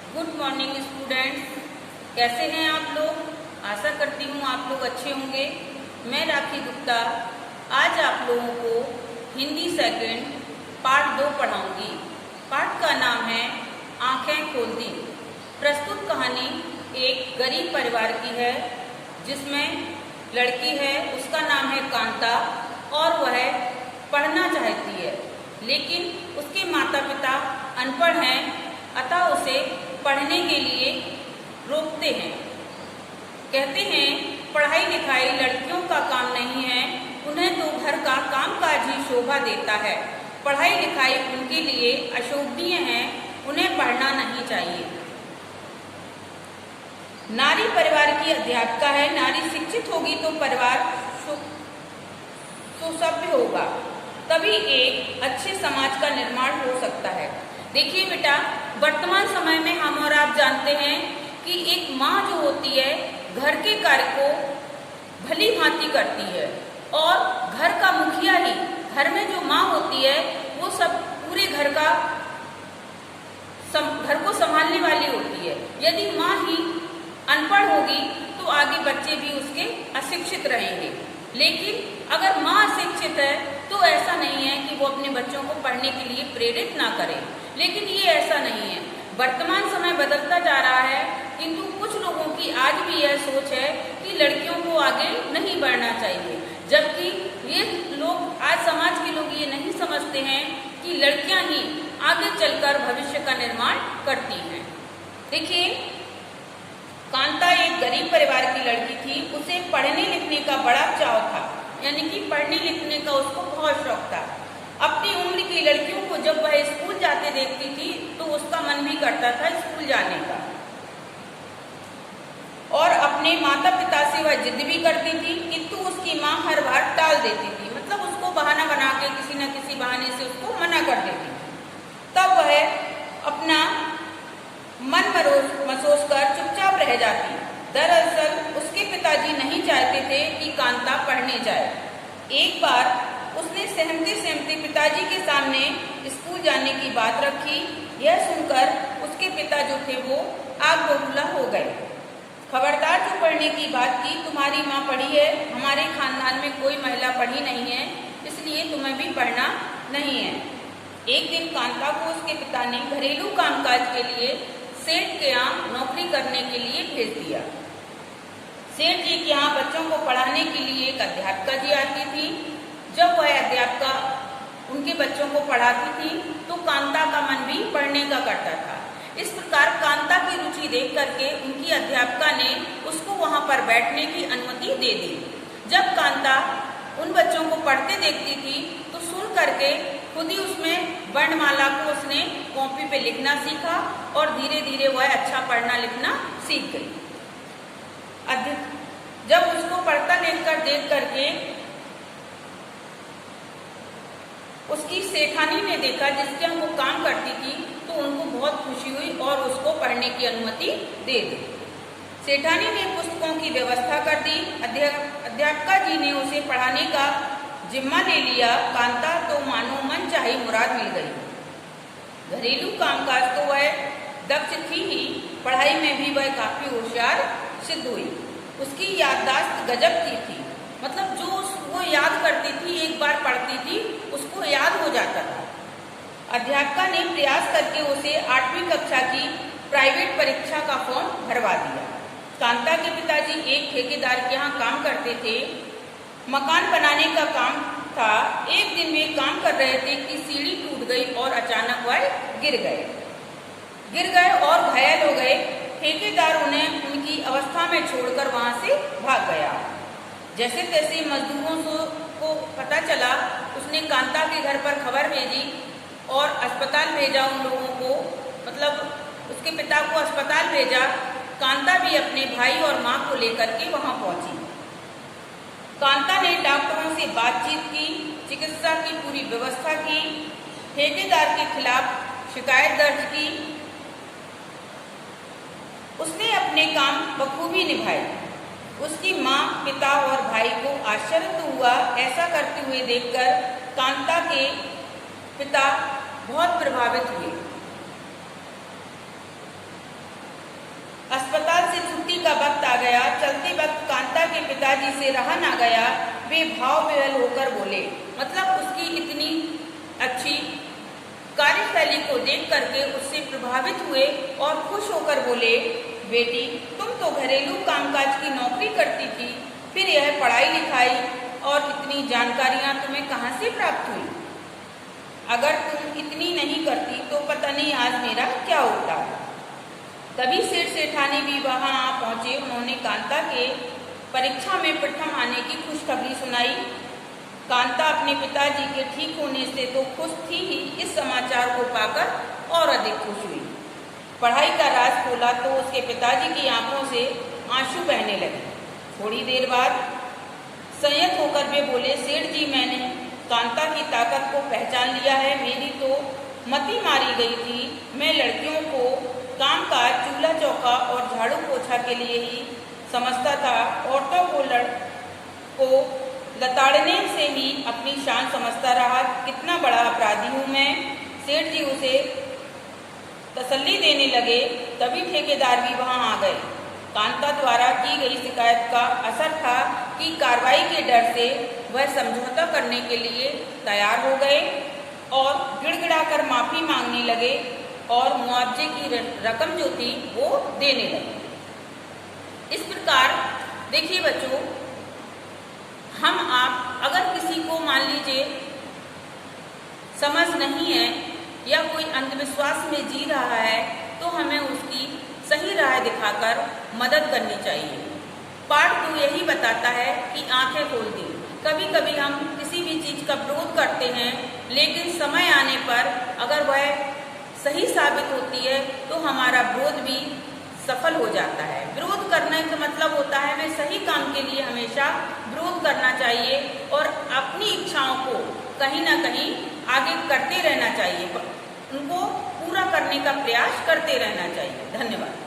Good morning students, कैसे हैं आप लोग। आशा करती हूँ आप लोग अच्छे होंगे। मैं राखी गुप्ता आज आप लोगों को हिंदी सेकंड पार्ट 2 पढ़ाऊंगी। पाठ का नाम है आंखें खोल दी। प्रस्तुत कहानी एक गरीब परिवार की है जिसमें लड़की है, उसका नाम है कांता और वह पढ़ना चाहती है, लेकिन उसके माता पिता अनपढ़ हैं, अतः उसे पढ़ने के लिए रोकते हैं। कहते हैं पढ़ाई लिखाई लड़कियों का काम नहीं है, उन्हें तो घर का कामकाज ही शोभा देता है। पढ़ाई लिखाई उनके लिए अशोभनीय है, उन्हें पढ़ना नहीं चाहिए। नारी परिवार की अध्यापिका है, नारी शिक्षित होगी तो परिवार सुसभ्य होगा, तभी एक अच्छे समाज का निर्माण हो सकता है। देखिए बेटा, वर्तमान समय में हम और आप जानते हैं कि एक माँ जो होती है घर के कार्य को भली भांति करती है और घर का मुखिया ही, घर में जो माँ होती है वो सब पूरे घर को संभालने वाली होती है। यदि माँ ही अनपढ़ होगी तो आगे बच्चे भी उसके अशिक्षित रहेंगे, लेकिन अगर माँ अशिक्षित है तो ऐसा नहीं है कि वो अपने बच्चों को पढ़ने के लिए प्रेरित ना करे। लेकिन ये ऐसा नहीं है, वर्तमान समय बदलता जा रहा है, किंतु कुछ लोगों की आज भी यह सोच है कि लड़कियों को आगे नहीं बढ़ना चाहिए, जबकि ये लोग, आज समाज के लोग ये नहीं समझते हैं कि लड़कियां ही आगे चलकर भविष्य का निर्माण करती हैं। देखिए, कांता एक गरीब परिवार की लड़की थी, उसे पढ़ने लिखने का बड़ा चाव था, यानी कि पढ़ने लिखने का उसको बहुत शौक था। अपनी उम्र की लड़कियों को जब वह स्कूल जाते देखती थी तो उसका मन भी करता था स्कूल जाने का, और अपने माता पिता से वह जिद भी करती थी, किंतु उसकी माँ हर बार टाल देती थी, मतलब उसको बहाना बना के किसी न किसी बहाने से उसको मना कर देती थी। तब वह अपना मन मसोस कर चुपचाप रह जाती। दरअसल उसके पिताजी नहीं चाहते थे कि कांता पढ़ने जाए। एक बार उसने सहमते सहमते पिताजी के सामने स्कूल जाने की बात रखी। यह सुनकर उसके पिता जो थे वो आग बबूला हो गए। खबरदार, जो पढ़ने की बात की, तुम्हारी माँ पढ़ी है, हमारे खानदान में कोई महिला पढ़ी नहीं है, इसलिए तुम्हें भी पढ़ना नहीं है। एक दिन कांता को उसके पिता ने घरेलू कामकाज के लिए सेठ के यहाँ नौकरी करने के लिए भेज दिया। सेठ जी के यहाँ बच्चों को पढ़ाने के लिए एक अध्यापिका जी आती थी। जब वह अध्यापिका उनके बच्चों को पढ़ाती थी तो कांता का मन भी पढ़ने का करता था। इस प्रकार कांता की रुचि देख करके उनकी अध्यापिका ने उसको वहाँ पर बैठने की अनुमति दे दी। जब कांता उन बच्चों को पढ़ते देखती थी तो सुन करके खुद ही उसमें वर्णमाला को उसने कॉपी पे लिखना सीखा और धीरे धीरे वह अच्छा पढ़ना लिखना सीख गई। जब उसको पढ़ता लिखकर देख करके उसकी सेठानी ने देखा, जिसके यहाँ वो काम करती थी, तो उनको बहुत खुशी हुई और उसको पढ़ने की अनुमति दे दी। सेठानी ने पुस्तकों की व्यवस्था कर दी। अध्यापिका जी ने उसे पढ़ाने का जिम्मा ले लिया। कांता तो मानो मन चाही मुराद मिल गई। घरेलू कामकाज तो वह दक्ष थी ही, पढ़ाई में भी वह काफी होशियार सिद्ध हुई। उसकी याददाश्त गजब की थी, मतलब जो वो याद करती थी, एक बार पढ़ती थी, उसको याद हो जाता था। अध्यापिका ने प्रयास करके उसे 8वीं कक्षा की प्राइवेट परीक्षा का फॉर्म भरवा दिया। कांता के पिताजी एक ठेकेदार के यहाँ काम करते थे, मकान बनाने का काम था। एक दिन वे काम कर रहे थे कि सीढ़ी टूट गई और अचानक वह गिर गए और घायल हो गए। ठेकेदार उन्हें उनकी अवस्था में छोड़कर वहां से भाग गया। जैसे तैसे मजदूरों को पता चला, उसने कांता के घर पर खबर भेजी और अस्पताल भेजा उन लोगों को, मतलब उसके पिता को अस्पताल भेजा। कांता भी अपने भाई और माँ को लेकर के वहां पहुंची। कांता ने डॉक्टरों से बातचीत की, चिकित्सा की पूरी व्यवस्था की, ठेकेदार के खिलाफ शिकायत दर्ज की। उसने अपने काम बखूबी निभाए। उसकी माँ, पिता और भाई को आश्चर्य तो हुआ। ऐसा करते हुए देखकर कांता के पिता बहुत प्रभावित हुए। आ गया। चलते वक्त कांता के पिताजी से रहा ना गया, वे भाव विह्वल होकर बोले। मतलब उसकी इतनी अच्छी कार्यशैली को देख करके उससे प्रभावित हुए और खुश होकर बोले, बेटी तुम तो घरेलू कामकाज की नौकरी करती थी, फिर यह पढ़ाई लिखाई और इतनी जानकारियां तुम्हें कहाँ से प्राप्त हुई? अगर तुम इतनी नहीं करती तो पता नहीं आज मेरा क्या होता। तभी सेठ सेठानी भी वहां आ पहुंचे। उन्होंने कांता के परीक्षा में प्रथम आने की खुशखबरी सुनाई। कांता अपने पिताजी के ठीक होने से तो खुश थी ही, इस समाचार को पाकर और अधिक खुश हुई। पढ़ाई का राज खोला तो उसके पिताजी की आंखों से आंसू बहने लगे। थोड़ी देर बाद संयत होकर वे बोले, सेठ जी मैंने कांता की ताकत को पहचान लिया है। मेरी तो मति मारी गई थी। मैं लड़कियों को कामकाज, चूल्हा चौका और झाड़ू पोछा के लिए ही समझता था। औरतों को लताड़ने से ही अपनी शान समझता रहा। कितना बड़ा अपराधी हूँ मैं। सेठ जी उसे तसल्ली देने लगे। तभी ठेकेदार भी वहां आ गए। कांता द्वारा की गई शिकायत का असर था कि कार्रवाई के डर से वह समझौता करने के लिए तैयार हो गए और गिड़गिड़ाकर माफी मांगने लगे और मुआवजे की रकम जो थी वो देने लगे। इस प्रकार देखिए बच्चों, हम आप अगर किसी को मान लीजिए समझ नहीं है या कोई अंधविश्वास में जी रहा है तो हमें उसकी सही राह दिखाकर मदद करनी चाहिए। पाठ 2 यही बताता है कि आंखें खोल दी। कभी कभी हम किसी भी चीज का विरोध करते हैं, लेकिन समय आने पर अगर वह सही साबित होती है तो हमारा विरोध भी सफल हो जाता है। विरोध करने का मतलब होता है हमें सही काम के लिए हमेशा विरोध करना चाहिए और अपनी इच्छाओं को कहीं ना कहीं आगे करते रहना चाहिए, उनको पूरा करने का प्रयास करते रहना चाहिए। धन्यवाद।